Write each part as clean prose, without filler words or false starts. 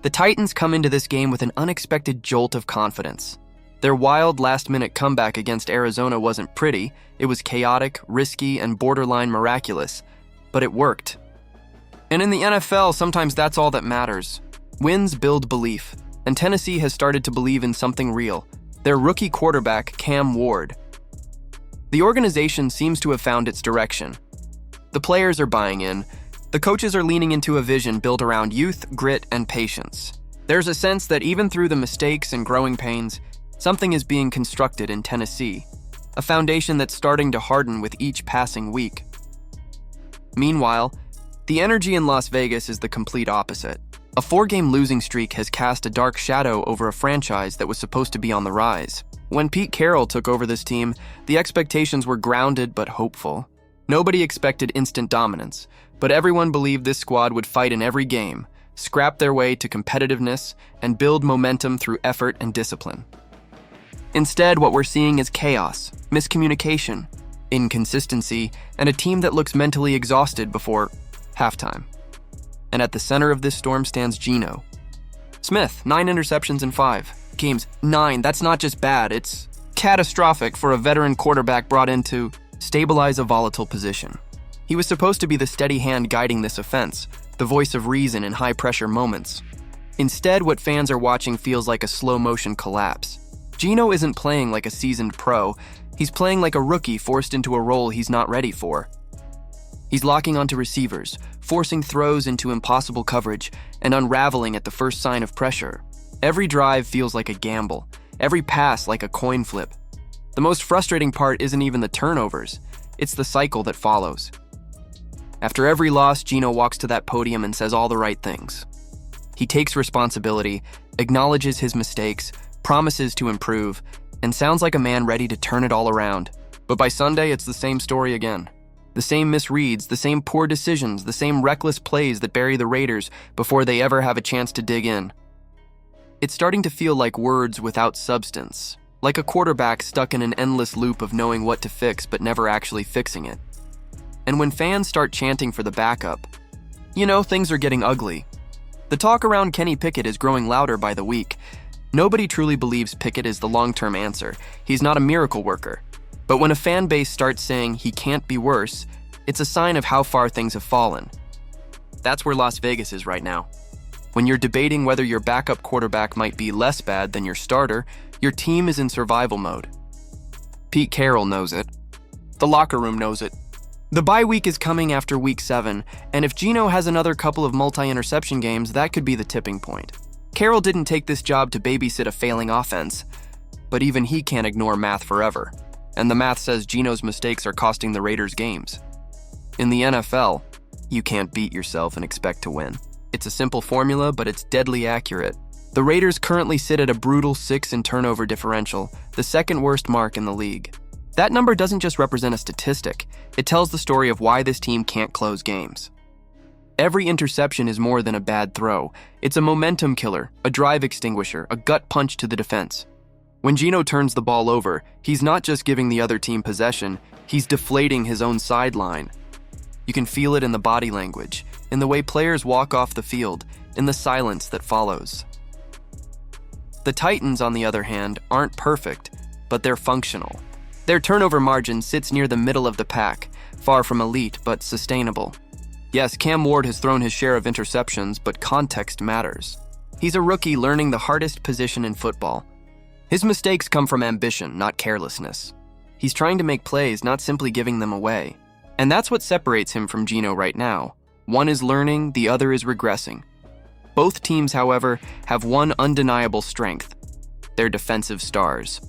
The Titans come into this game with an unexpected jolt of confidence. Their wild last-minute comeback against Arizona wasn't pretty. It was chaotic, risky, and borderline miraculous, but it worked. And in the NFL, sometimes that's all that matters. Wins build belief, and Tennessee has started to believe in something real. Their rookie quarterback, Cam Ward. The organization seems to have found its direction. The players are buying in. The coaches are leaning into a vision built around youth, grit, and patience. There's a sense that even through the mistakes and growing pains, something is being constructed in Tennessee, a foundation that's starting to harden with each passing week. Meanwhile, the energy in Las Vegas is the complete opposite. A 4-game losing streak has cast a dark shadow over a franchise that was supposed to be on the rise. When Pete Carroll took over this team, the expectations were grounded but hopeful. Nobody expected instant dominance, but everyone believed this squad would fight in every game, scrap their way to competitiveness, and build momentum through effort and discipline. Instead, what we're seeing is chaos, miscommunication, inconsistency, and a team that looks mentally exhausted before halftime. And at the center of this storm stands Geno Smith, 9 interceptions in 5 games. 9, that's not just bad, it's catastrophic for a veteran quarterback brought in to stabilize a volatile position. He was supposed to be the steady hand guiding this offense, the voice of reason in high-pressure moments. Instead, what fans are watching feels like a slow-motion collapse. Geno isn't playing like a seasoned pro, he's playing like a rookie forced into a role he's not ready for. He's locking onto receivers, forcing throws into impossible coverage, and unraveling at the first sign of pressure. Every drive feels like a gamble, every pass like a coin flip. The most frustrating part isn't even the turnovers, it's the cycle that follows. After every loss, Geno walks to that podium and says all the right things. He takes responsibility, acknowledges his mistakes, promises to improve, and sounds like a man ready to turn it all around. But by Sunday, it's the same story again. The same misreads, the same poor decisions, the same reckless plays that bury the Raiders before they ever have a chance to dig in. It's starting to feel like words without substance, like a quarterback stuck in an endless loop of knowing what to fix but never actually fixing it. And when fans start chanting for the backup, things are getting ugly. The talk around Kenny Pickett is growing louder by the week. Nobody truly believes Pickett is the long-term answer. He's not a miracle worker. But when a fan base starts saying he can't be worse, it's a sign of how far things have fallen. That's where Las Vegas is right now. When you're debating whether your backup quarterback might be less bad than your starter, your team is in survival mode. Pete Carroll knows it. The locker room knows it. The bye week is coming after week 7, and if Geno has another couple of multi-interception games, that could be the tipping point. Carroll didn't take this job to babysit a failing offense, but even he can't ignore math forever. And the math says Geno's mistakes are costing the Raiders games. In the NFL, you can't beat yourself and expect to win. It's a simple formula, but it's deadly accurate. The Raiders currently sit at a brutal 6 in turnover differential, the second worst mark in the league. That number doesn't just represent a statistic, it tells the story of why this team can't close games. Every interception is more than a bad throw. It's a momentum killer, a drive extinguisher, a gut punch to the defense. When Geno turns the ball over, he's not just giving the other team possession, he's deflating his own sideline. You can feel it in the body language, in the way players walk off the field, in the silence that follows. The Titans, on the other hand, aren't perfect, but they're functional. Their turnover margin sits near the middle of the pack, far from elite but sustainable. Yes, Cam Ward has thrown his share of interceptions, but context matters. He's a rookie learning the hardest position in football. His mistakes come from ambition, not carelessness. He's trying to make plays, not simply giving them away. And that's what separates him from Geno right now. One is learning, the other is regressing. Both teams, however, have one undeniable strength: their defensive stars.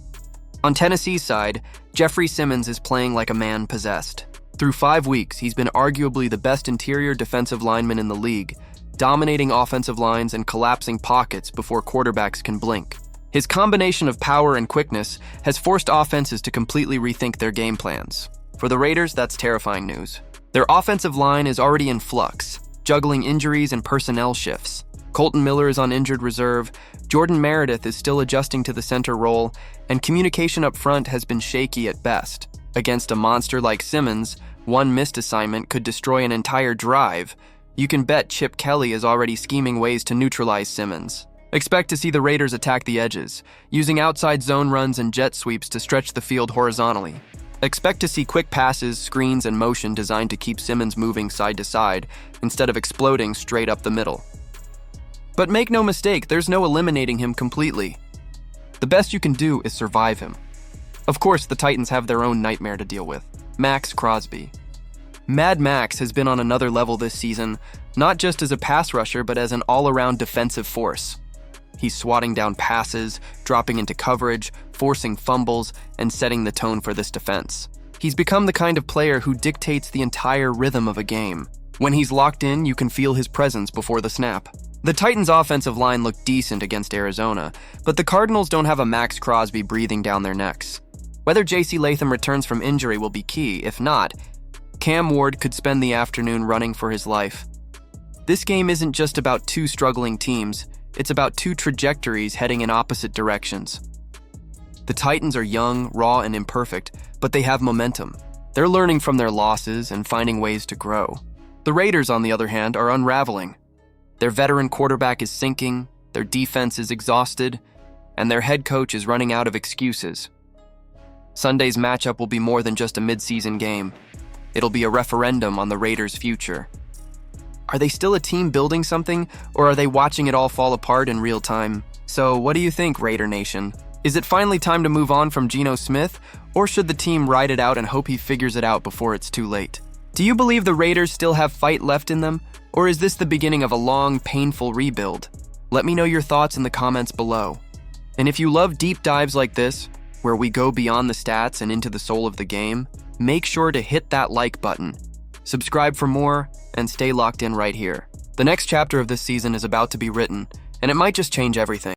On Tennessee's side, Jeffrey Simmons is playing like a man possessed. Through 5 weeks, he's been arguably the best interior defensive lineman in the league, dominating offensive lines and collapsing pockets before quarterbacks can blink. His combination of power and quickness has forced offenses to completely rethink their game plans. For the Raiders, that's terrifying news. Their offensive line is already in flux, juggling injuries and personnel shifts. Colton Miller is on injured reserve, Jordan Meredith is still adjusting to the center role, and communication up front has been shaky at best. Against a monster like Simmons, one missed assignment could destroy an entire drive, You can bet Chip Kelly is already scheming ways to neutralize Simmons. Expect to see the Raiders attack the edges, using outside zone runs and jet sweeps to stretch the field horizontally. Expect to see quick passes, screens, and motion designed to keep Simmons moving side to side instead of exploding straight up the middle. But make no mistake, there's no eliminating him completely. The best you can do is survive him. Of course, the Titans have their own nightmare to deal with: Max Crosby. Mad Max has been on another level this season, not just as a pass rusher, but as an all-around defensive force. He's swatting down passes, dropping into coverage, forcing fumbles, and setting the tone for this defense. He's become the kind of player who dictates the entire rhythm of a game. When he's locked in, you can feel his presence before the snap. The Titans' offensive line looked decent against Arizona, but the Cardinals don't have a Max Crosby breathing down their necks. Whether J.C. Latham returns from injury will be key. If not, Cam Ward could spend the afternoon running for his life. This game isn't just about two struggling teams, it's about two trajectories heading in opposite directions. The Titans are young, raw, and imperfect, but they have momentum. They're learning from their losses and finding ways to grow. The Raiders, on the other hand, are unraveling. Their veteran quarterback is sinking, their defense is exhausted, and their head coach is running out of excuses. Sunday's matchup will be more than just a mid-season game. It'll be a referendum on the Raiders' future. Are they still a team building something, or are they watching it all fall apart in real time? So what do you think, Raider Nation? Is it finally time to move on from Geno Smith, or should the team ride it out and hope he figures it out before it's too late? Do you believe the Raiders still have fight left in them, or is this the beginning of a long, painful rebuild? Let me know your thoughts in the comments below. And if you love deep dives like this, where we go beyond the stats and into the soul of the game, make sure to hit that like button. Subscribe for more, and stay locked in right here. The next chapter of this season is about to be written, and it might just change everything.